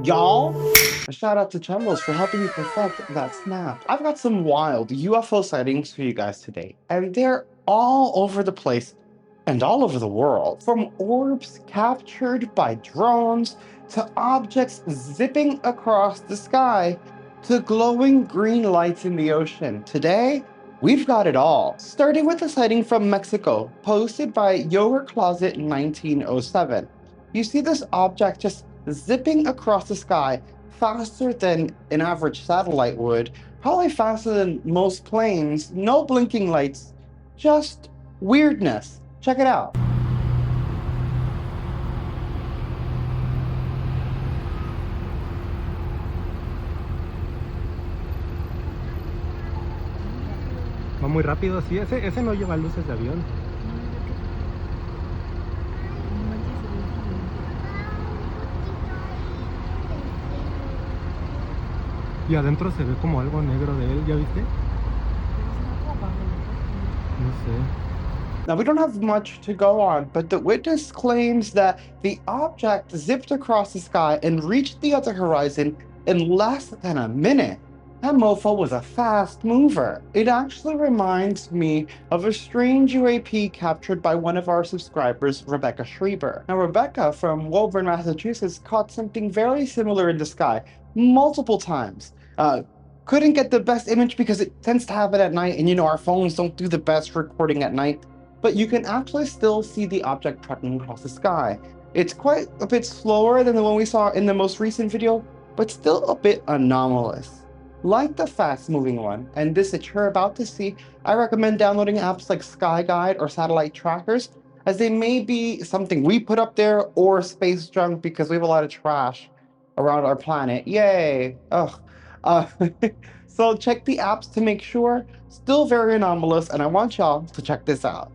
Y'all, a shout out to Chumbles for helping me perfect that snap. I've got some wild UFO sightings for you guys today, and they're all over the place and all over the world. From orbs captured by drones, to objects zipping across the sky, to glowing green lights in the ocean. Today, we've got it all. Starting with a sighting from Mexico, posted by Your Closet 1907. You see this object just zipping across the sky faster than an average satellite would, probably faster than most planes, no blinking lights, just weirdness. Check it out. Va muy rápido, sí, ese no lleva luces de avión. Y adentro se ve como algo negro de él, ¿ya viste? No sé. Now, we don't have much to go on, but the witness claims that the object zipped across the sky and reached the other horizon in less than a minute. That mofo was a fast mover. It actually reminds me of a strange UAP captured by one of our subscribers, Rebecca Schreiber. Now, Rebecca from Woburn, Massachusetts, caught something very similar in the sky multiple times. Couldn't get the best image because it tends to happen at night, and our phones don't do the best recording at night, but you can actually still see the object trekking across the sky. It's quite a bit slower than the one we saw in the most recent video, but still a bit anomalous. Like the fast-moving one, and this that you're about to see, I recommend downloading apps like SkyGuide or satellite trackers, as they may be something we put up there or space junk because we have a lot of trash around our planet. Yay! Ugh. Uh, so check the apps to make sure. Still very anomalous, and I want y'all to check this out.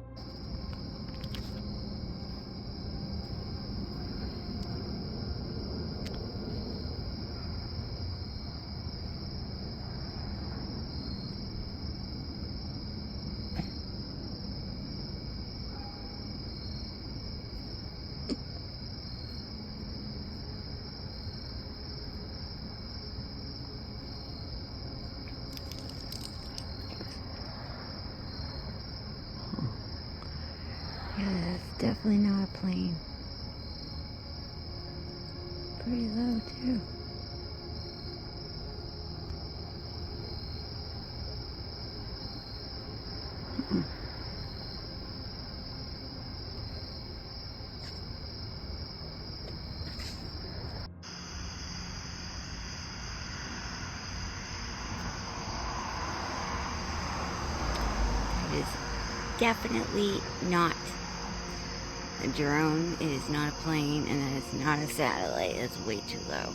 Yeah, that's definitely not a plane. Pretty low, too. It is definitely not a drone, it is not a plane, and it is not a satellite. It's way too low.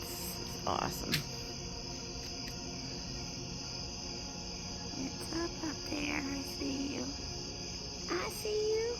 It's awesome. It's up there. I see you. I see you.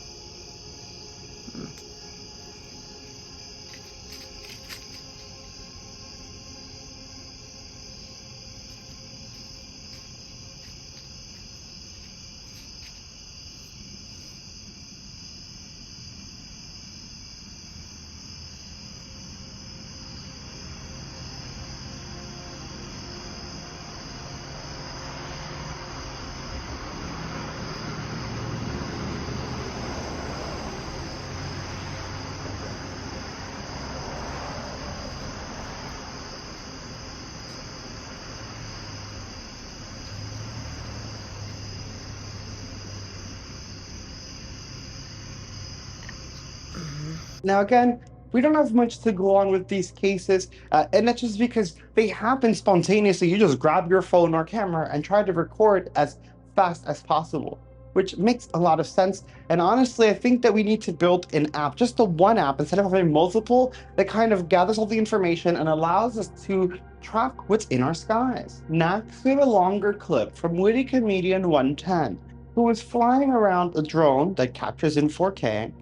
Now, again, we don't have much to go on with these cases, and that's just because they happen spontaneously. You just grab your phone or camera and try to record as fast as possible, which makes a lot of sense. And honestly, I think that we need to build an app, just the one app, instead of having multiple, that kind of gathers all the information and allows us to track what's in our skies. Next, we have a longer clip from witty comedian 110, who was flying around a drone that captures in 4K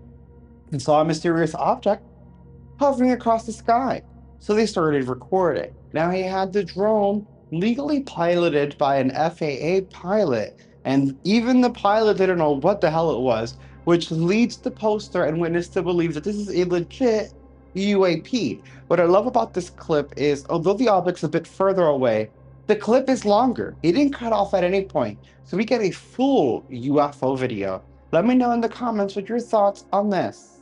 and saw a mysterious object hovering across the sky. So they started recording. Now, he had the drone legally piloted by an FAA pilot, and even the pilot didn't know what the hell it was, which leads the poster and witness to believe that this is a legit UAP. What I love about this clip is, although the object's a bit further away, the clip is longer. It didn't cut off at any point, so we get a full UFO video. Let me know in the comments what your thoughts on this.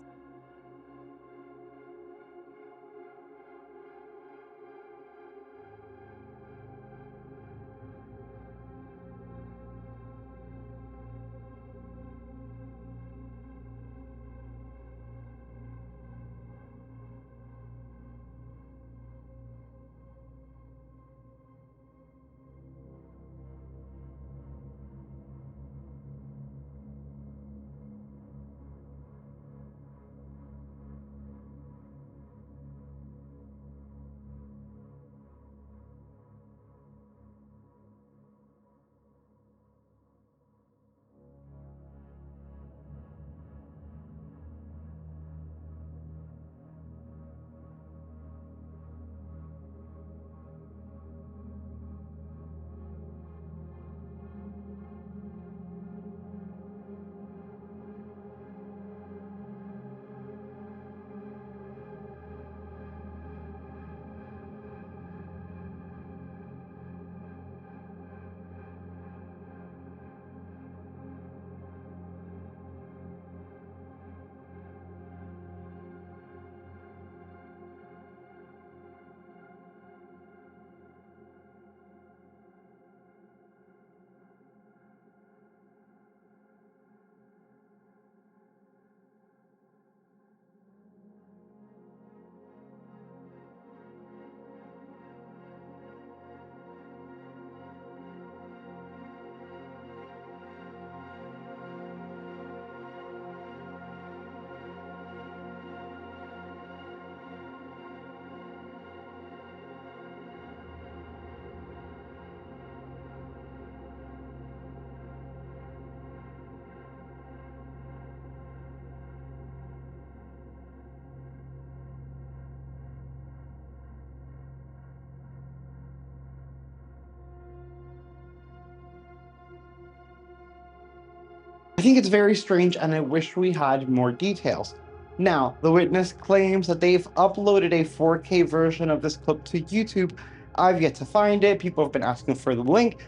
I think it's very strange and I wish we had more details. Now, the witness claims that they've uploaded a 4K version of this clip to YouTube. I've yet to find it. People have been asking for the link.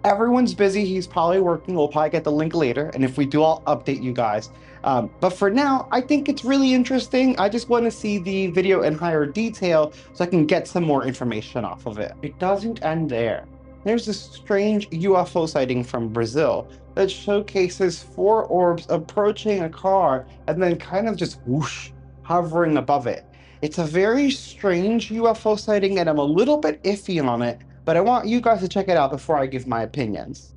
Everyone's busy. He's probably working. We'll probably get the link later. And if we do, I'll update you guys. But for now, I think it's really interesting. I just want to see the video in higher detail so I can get some more information off of it. It doesn't end there. There's this strange UFO sighting from Brazil that showcases 4 orbs approaching a car and then kind of just whoosh, hovering above it. It's a very strange UFO sighting and I'm a little bit iffy on it, but I want you guys to check it out before I give my opinions.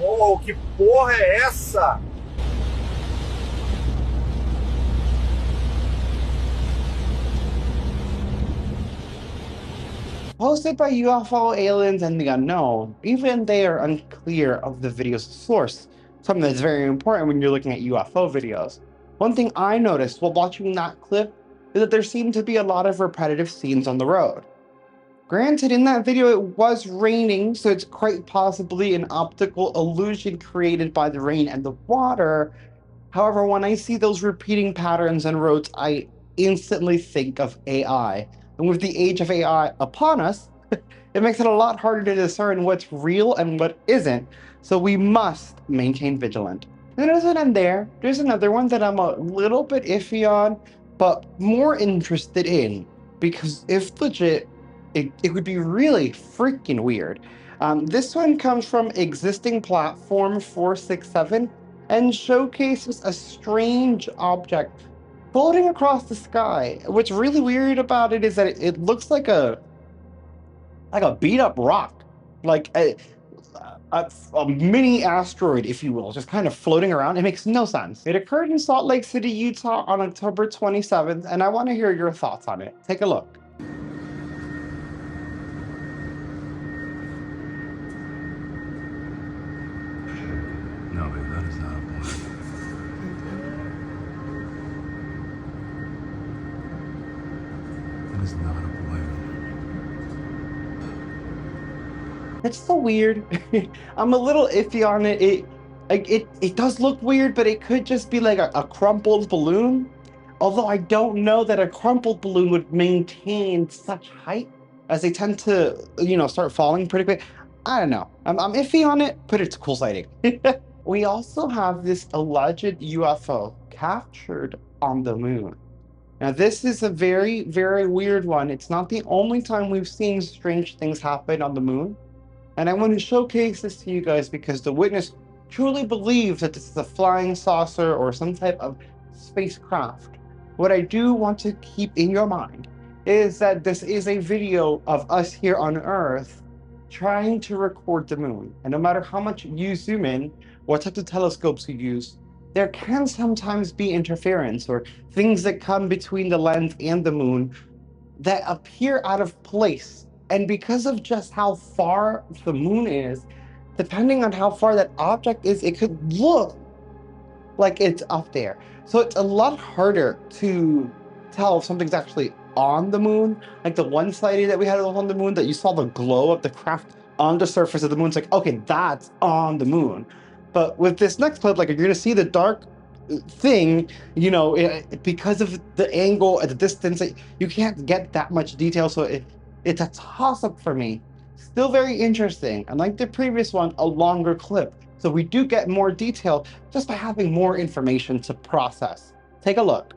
Oh, que porra é essa? Posted by UFO Aliens and the Unknown, even they are unclear of the video's source, something that's very important when you're looking at UFO videos. One thing I noticed while watching that clip is that there seemed to be a lot of repetitive scenes on the road. Granted, in that video it was raining, so it's quite possibly an optical illusion created by the rain and the water. However, when I see those repeating patterns and roads, I instantly think of AI. And with the age of AI upon us, it makes it a lot harder to discern what's real and what isn't, so we must maintain vigilant. And it doesn't end there. There's another one that I'm a little bit iffy on, but more interested in, because if legit, it would be really freaking weird. This one comes from Existing Platform 467 and showcases a strange object floating across the sky. What's really weird about it is that it looks like a beat up rock, like a mini asteroid, if you will, just kind of floating around. It makes no sense. It occurred in Salt Lake City, Utah on October 27th, and I want to hear your thoughts on it. Take a look. No, babe, that is not a plane. That is not a plane. It's so weird. I'm a little iffy on it. It does look weird, but it could just be like a crumpled balloon. Although I don't know that a crumpled balloon would maintain such height, as they tend to, start falling pretty quick. I don't know. I'm iffy on it, but it's a cool sighting. We also have this alleged UFO captured on the moon. Now, this is a very, very weird one. It's not the only time we've seen strange things happen on the moon. And I want to showcase this to you guys because the witness truly believes that this is a flying saucer or some type of spacecraft. What I do want to keep in your mind is that this is a video of us here on Earth trying to record the moon. And no matter how much you zoom in, what type of telescopes you use, there can sometimes be interference or things that come between the lens and the moon that appear out of place. And because of just how far the moon is, depending on how far that object is, it could look like it's up there. So it's a lot harder to tell if something's actually on the moon. Like the one sighting that we had on the moon, that you saw the glow of the craft on the surface of the moon. It's like, okay, that's on the moon. But with this next clip, like, you're gonna see the dark thing, because of the angle at the distance, you can't get that much detail. So it's a toss-up for me. Still very interesting. Unlike the previous one, a longer clip. So we do get more detail just by having more information to process. Take a look.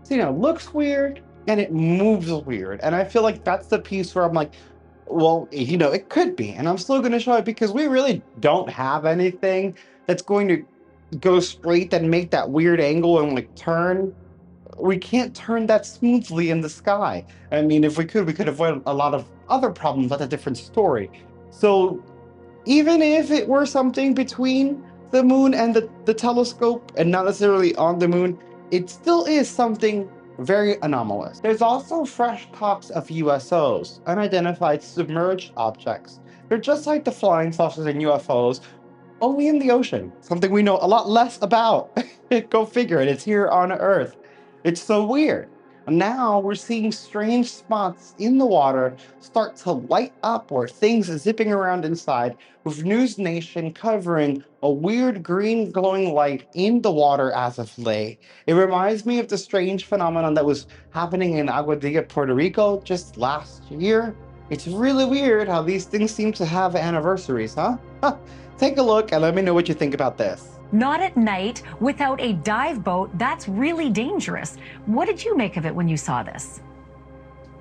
So, looks weird and it moves weird. And I feel like that's the piece where I'm like, well, it could be. And I'm still going to show it because we really don't have anything that's going to go straight and make that weird angle and like turn. We can't turn that smoothly in the sky. I mean, if we could avoid a lot of other problems. That's a different story. So even if it were something between the moon and the telescope and not necessarily on the moon, it still is something very anomalous. There's also fresh talks of USOs, unidentified submerged objects. They're just like the flying saucers and UFOs, only in the ocean, something we know a lot less about. Go figure it, it's here on Earth. It's so weird. Now we're seeing strange spots in the water start to light up or things zipping around inside, with News Nation covering a weird green glowing light in the water as of late. It reminds me of the strange phenomenon that was happening in Aguadilla, Puerto Rico just last year. It's really weird how these things seem to have anniversaries, huh? Take a look and let me know what you think about this. Not at night, without a dive boat. That's really dangerous. What did you make of it when you saw this?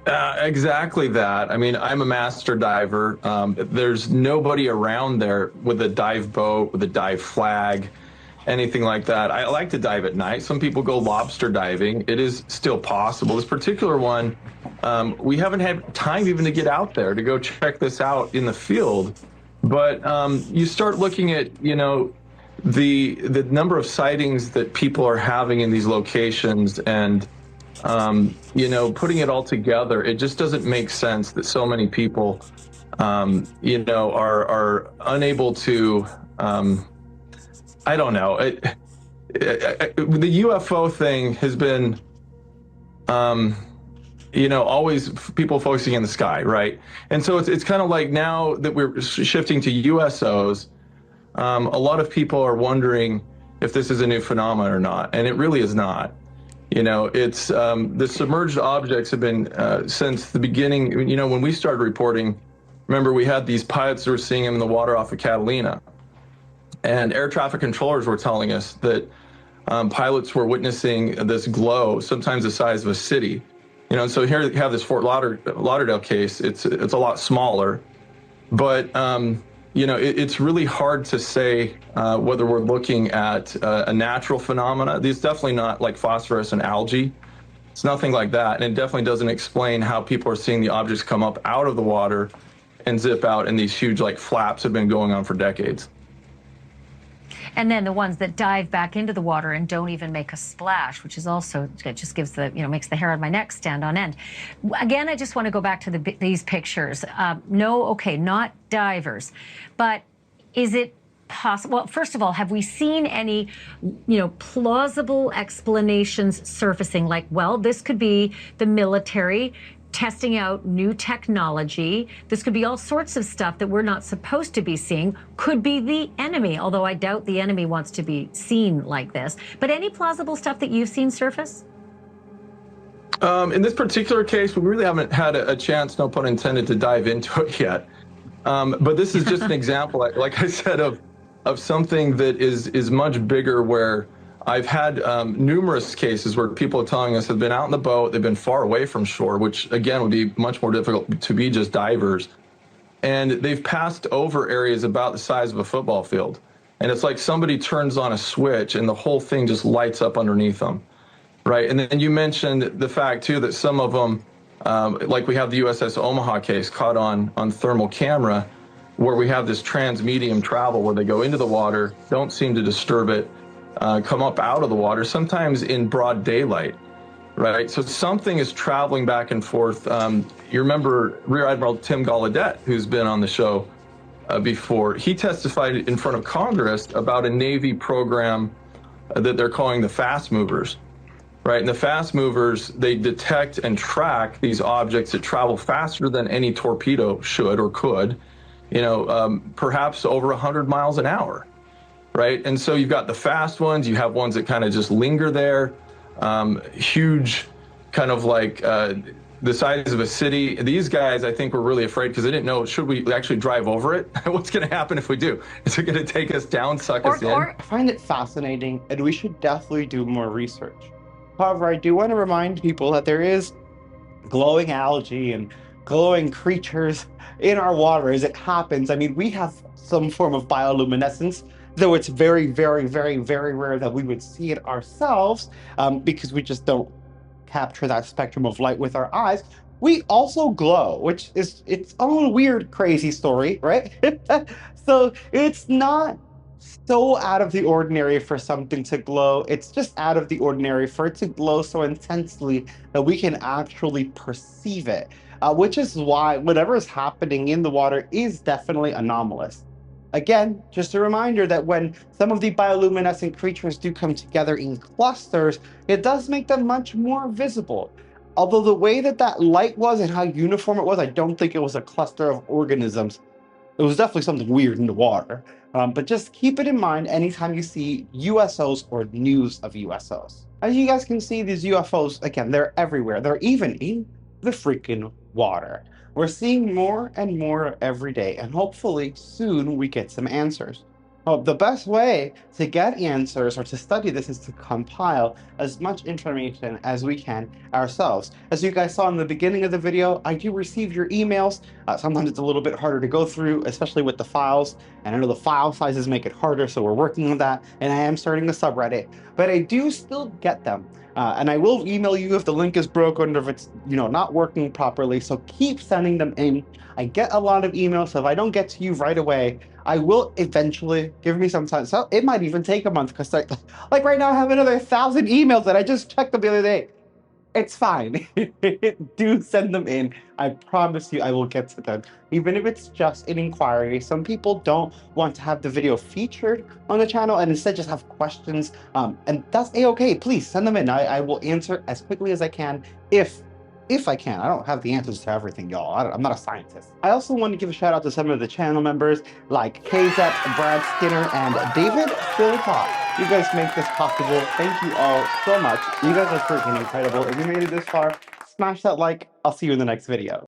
Exactly that. I mean, I'm a master diver. There's nobody around there with a dive boat, with a dive flag, anything like that. I like to dive at night. Some people go lobster diving. It is still possible. This particular one, we haven't had time even to get out there to go check this out in the field. But you start looking at, the number of sightings that people are having in these locations, and putting it all together, it just doesn't make sense that so many people, are unable to. I don't know. The UFO thing has been, always people focusing in the sky, right? And so it's kind of like now that we're shifting to USOs, a lot of people are wondering if this is a new phenomenon or not, and it really is not. It's the submerged objects have been since the beginning. When we started reporting, remember we had these pilots that were seeing them in the water off of Catalina, and air traffic controllers were telling us that pilots were witnessing this glow, sometimes the size of a city. And so here you have this Fort Lauderdale case. It's a lot smaller, but it's really hard to say whether we're looking at a natural phenomena. These definitely not like phosphorus and algae. It's nothing like that, and it definitely doesn't explain how people are seeing the objects come up out of the water and zip out, and these huge like flaps have been going on for decades. And then the ones that dive back into the water and don't even make a splash, which is also, it just gives the, makes the hair on my neck stand on end. Again, I just want to go back to these pictures. Not divers, but is it possible? Well, first of all, have we seen any, plausible explanations surfacing? Like, well, this could be the military testing out new technology. This could be all sorts of stuff that we're not supposed to be seeing. Could be the enemy, although I doubt the enemy wants to be seen like this. But any plausible stuff that you've seen surface? In this particular case, we really haven't had a chance, no pun intended, to dive into it yet. But this is just an example, like I said, of something that is much bigger, where I've had numerous cases where people are telling us have been out in the boat, they've been far away from shore, which again would be much more difficult to be just divers. And they've passed over areas about the size of a football field. And it's like somebody turns on a switch and the whole thing just lights up underneath them, right? And then you mentioned the fact too that some of them, like we have the USS Omaha case caught on thermal camera, where we have this transmedium travel where they go into the water, don't seem to disturb it, come up out of the water, sometimes in broad daylight, right? So something is traveling back and forth. You remember Rear Admiral Tim Gallaudet, who's been on the show before. He testified in front of Congress about a Navy program that they're calling the fast movers, right? And the fast movers, they detect and track these objects that travel faster than any torpedo should or could, perhaps over 100 miles an hour. Right. And so you've got the fast ones, you have ones that kind of just linger there, huge, kind of like the size of a city. These guys, I think, were really afraid because they didn't know, should we actually drive over it? What's going to happen if we do? Is it going to take us down, suck us in? I find it fascinating, and we should definitely do more research. However, I do want to remind people that there is glowing algae and glowing creatures in our water as it happens. I mean, we have some form of bioluminescence, though it's very, very, very, very rare that we would see it ourselves, because we just don't capture that spectrum of light with our eyes. We also glow, which is its own weird, crazy story, right? So it's not so out of the ordinary for something to glow. It's just out of the ordinary for it to glow so intensely that we can actually perceive it, which is why whatever is happening in the water is definitely anomalous. Again, just a reminder that when some of the bioluminescent creatures do come together in clusters, it does make them much more visible. Although the way that light was and how uniform it was, I don't think it was a cluster of organisms. It was definitely something weird in the water. But just keep it in mind anytime you see USOs or news of USOs. As you guys can see, these UFOs, again, they're everywhere. They're even in the freaking water. We're seeing more and more every day, and hopefully soon we get some answers. Well, the best way to get answers or to study this is to compile as much information as we can ourselves. As you guys saw in the beginning of the video, I do receive your emails. Sometimes it's a little bit harder to go through, especially with the files. And I know the file sizes make it harder, so we're working on that. And I am starting a subreddit, but I do still get them. And I will email you if the link is broken or if it's not working properly. So keep sending them in. I get a lot of emails, so if I don't get to you right away, I will eventually. Give me some time. So it might even take a month because like right now I have another 1,000 emails that I just checked them the other day. It's fine. Do send them in. I promise you I will get to them. Even if it's just an inquiry. Some people don't want to have the video featured on the channel and instead just have questions. And that's a-okay. Please send them in. I will answer as quickly as I can if I can. I don't have the answers to everything, y'all. I'm not a scientist. I also want to give a shout out to some of the channel members like KZ, Brad Skinner, and David Philpott. You guys make this possible. Thank you all so much. You guys are freaking incredible. If you made it this far, smash that like. I'll see you in the next video.